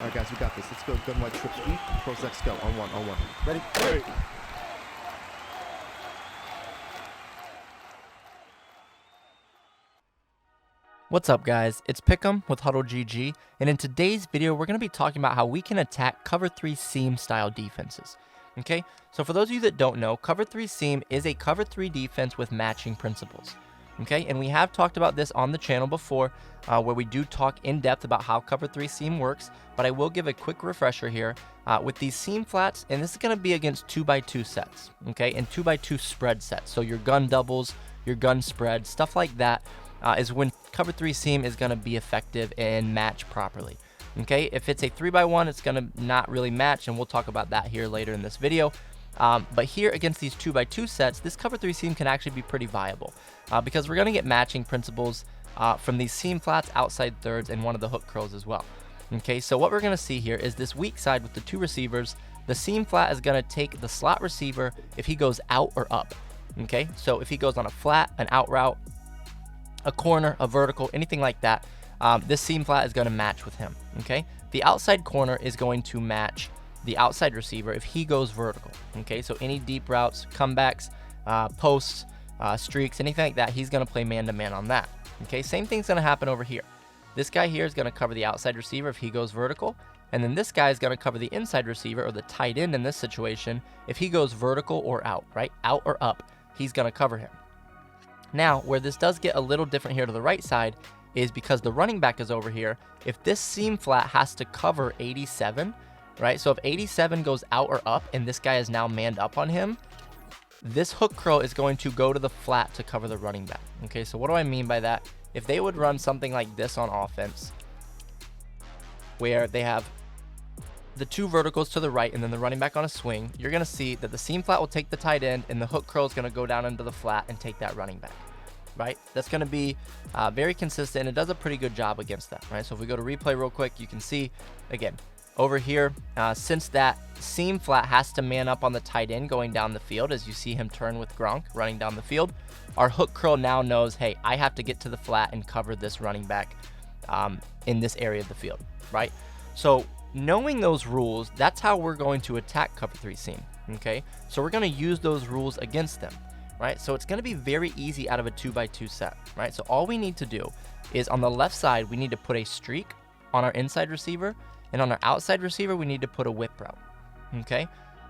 All right, guys, we got this. Let's go. Gun wide trip sweep. Pros X go. On one. On one. Ready? Ready. What's up, guys? It's Pihcam with HuddleGG, and in today's video, we're going to be talking about how we can attack Cover 3 Seam style defenses. Okay, so for those of you that don't know, Cover 3 Seam is a Cover 3 defense with matching principles. Okay, and we have talked about this on the channel before, where we do talk in depth about how Cover 3 Seam works, but I will give a quick refresher here with these seam flats, and this is going to be against 2x2 sets, okay, and 2x2 spread sets. So your gun doubles, your gun spread, stuff like that is when Cover 3 Seam is going to be effective and match properly. Okay, if it's a 3x1, it's going to not really match, and we'll talk about that here later in this video. But here against these 2x2 sets, this Cover 3 Seam can actually be pretty viable because we're going to get matching principles from these seam flats, outside thirds, and one of the hook curls as well. Okay, so what we're going to see here is this weak side with the two receivers. The seam flat is going to take the slot receiver if he goes out or up. Okay, so if he goes on a flat, an out route, a corner, a vertical, anything like that, this seam flat is going to match with him. Okay, the outside corner is going to match the outside receiver if he goes vertical. Okay, so any deep routes, comebacks, posts, streaks, anything like that, he's going to play man-to-man on that. Okay, same thing's going to happen over here. This guy here is going to cover the outside receiver if he goes vertical, and then this guy is going to cover the inside receiver, or the tight end in this situation, if he goes vertical or out, right? Out or up, he's going to cover him. Now, where this does get a little different here to the right side is because the running back is over here. If this seam flat has to cover 87, right? So if 87 goes out or up and this guy is now manned up on him, this hook curl is going to go to the flat to cover the running back. Okay, so what do I mean by that? If they would run something like this on offense, where they have the two verticals to the right and then the running back on a swing, you're going to see that the seam flat will take the tight end and the hook curl is going to go down into the flat and take that running back, right? That's going to be very consistent, and it does a pretty good job against that, right? So if we go to replay real quick, you can see, again, over here, since that seam flat has to man up on the tight end going down the field, as you see him turn with Gronk running down the field, our hook curl now knows, hey, I have to get to the flat and cover this running back in this area of the field, right? So knowing those rules, that's how we're going to attack Cover 3 Seam, okay? So we're going to use those rules against them, right? So it's going to be very easy out of a 2x2 set, right? So all we need to do is on the left side, we need to put a streak on our inside receiver, and on our outside receiver, we need to put a whip route, okay?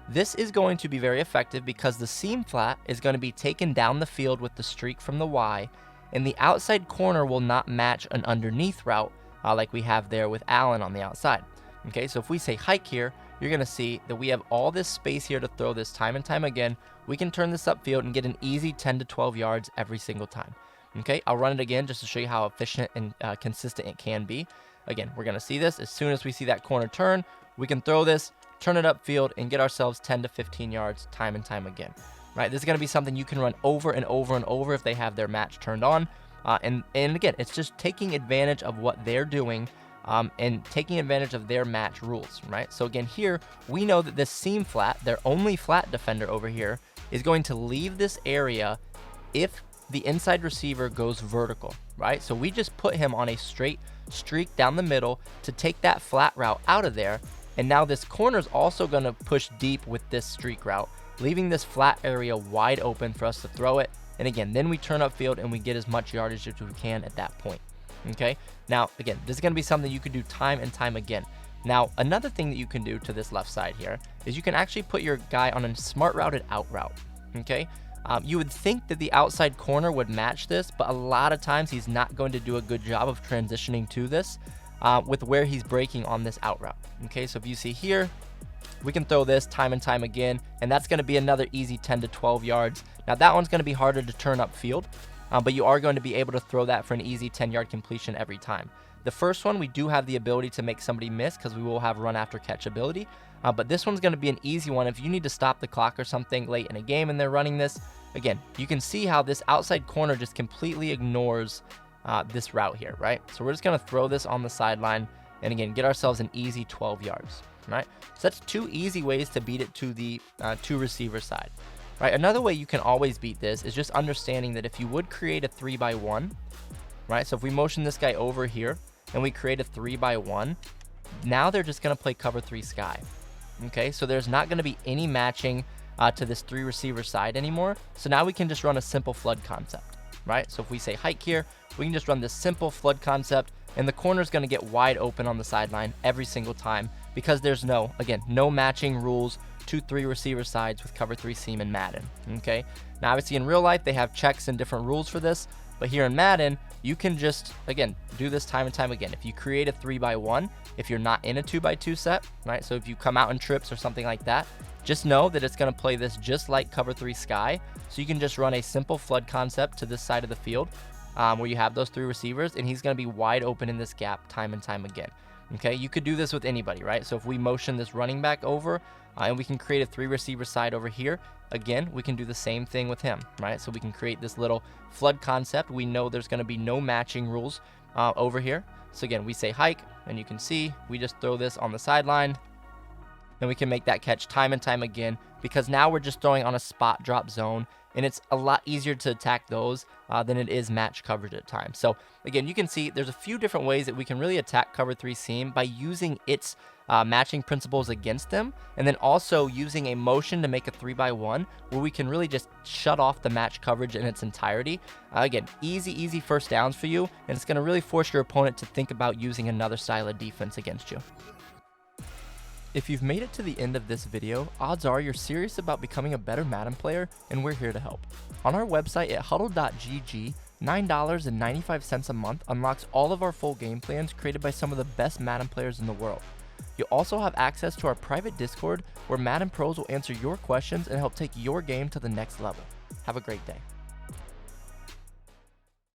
This is going to be very effective because the seam flat is going to be taken down the field with the streak from the Y, and the outside corner will not match an underneath route like we have there with Allen on the outside. Okay, so if we say hike here, you're going to see that we have all this space here to throw this time and time again. We can turn this upfield and get an easy 10 to 12 yards every single time. Okay, I'll run it again just to show you how efficient and consistent it can be. Again, we're going to see this. As soon as we see that corner turn, we can throw this, turn it upfield, and get ourselves 10 to 15 yards time and time again. Right, this is going to be something you can run over and over and over if they have their match turned on. And again, it's just taking advantage of what they're doing and taking advantage of their match rules, right? So again, here, we know that this seam flat, their only flat defender over here, is going to leave this area if the inside receiver goes vertical, right? So we just put him on a straight streak down the middle to take that flat route out of there. And now this corner is also going to push deep with this streak route, leaving this flat area wide open for us to throw it. And again, then we turn upfield and we get as much yardage as we can at that point. Okay, now again, this is going to be something you can do time and time again. Now, another thing that you can do to this left side here is you can actually put your guy on a smart routed out route. Okay, you would think that the outside corner would match this, but a lot of times he's not going to do a good job of transitioning to this with where he's breaking on this out route. Okay, so if you see here, we can throw this time and time again, and that's going to be another easy 10 to 12 yards. Now, that one's going to be harder to turn upfield, but you are going to be able to throw that for an easy 10-yard completion every time. The first one, we do have the ability to make somebody miss because we will have run after catch ability, but this one's going to be an easy one if you need to stop the clock or something late in a game and they're running this. Again, you can see how this outside corner just completely ignores this route here, right? So we're just going to throw this on the sideline and again, get ourselves an easy 12 yards, right? So that's two easy ways to beat it to the two receiver side. Right, another way you can always beat this is just understanding that if you would create a 3x1, right? So if we motion this guy over here and we create a 3x1, now they're just going to play cover 3 sky. Okay, so there's not going to be any matching to this 3 receiver side anymore. So now we can just run a simple flood concept, right? So if we say hike here, we can just run this simple flood concept, and the corner is going to get wide open on the sideline every single time because there's no matching rules to 3 receiver sides with cover 3 seam in Madden. Okay, now obviously in real life they have checks and different rules for this, but here in Madden you can just again do this time and time again. If you create a 3x1, if you're not in a 2x2 set, right? So if you come out in trips or something like that, just know that it's going to play this just like cover 3 sky. So you can just run a simple flood concept to this side of the field where you have those 3 receivers, and he's going to be wide open in this gap time and time again. Okay, you could do this with anybody, right? So if we motion this running back over and we can create a 3 receiver side over here, again, we can do the same thing with him, right? So we can create this little flood concept. We know there's going to be no matching rules over here. So again, we say hike, and you can see we just throw this on the sideline, and we can make that catch time and time again because now we're just throwing on a spot drop zone, and it's a lot easier to attack those than it is match coverage at times. So again, you can see there's a few different ways that we can really attack cover 3 seam by using its matching principles against them, and then also using a motion to make a 3x1 where we can really just shut off the match coverage in its entirety. Again, easy first downs for you, and it's going to really force your opponent to think about using another style of defense against you. If you've made it to the end of this video, odds are you're serious about becoming a better Madden player, and we're here to help. On our website at HuddleGG, $9.95 a month unlocks all of our full game plans created by some of the best Madden players in the world. You'll also have access to our private Discord where Madden pros will answer your questions and help take your game to the next level. Have a great day.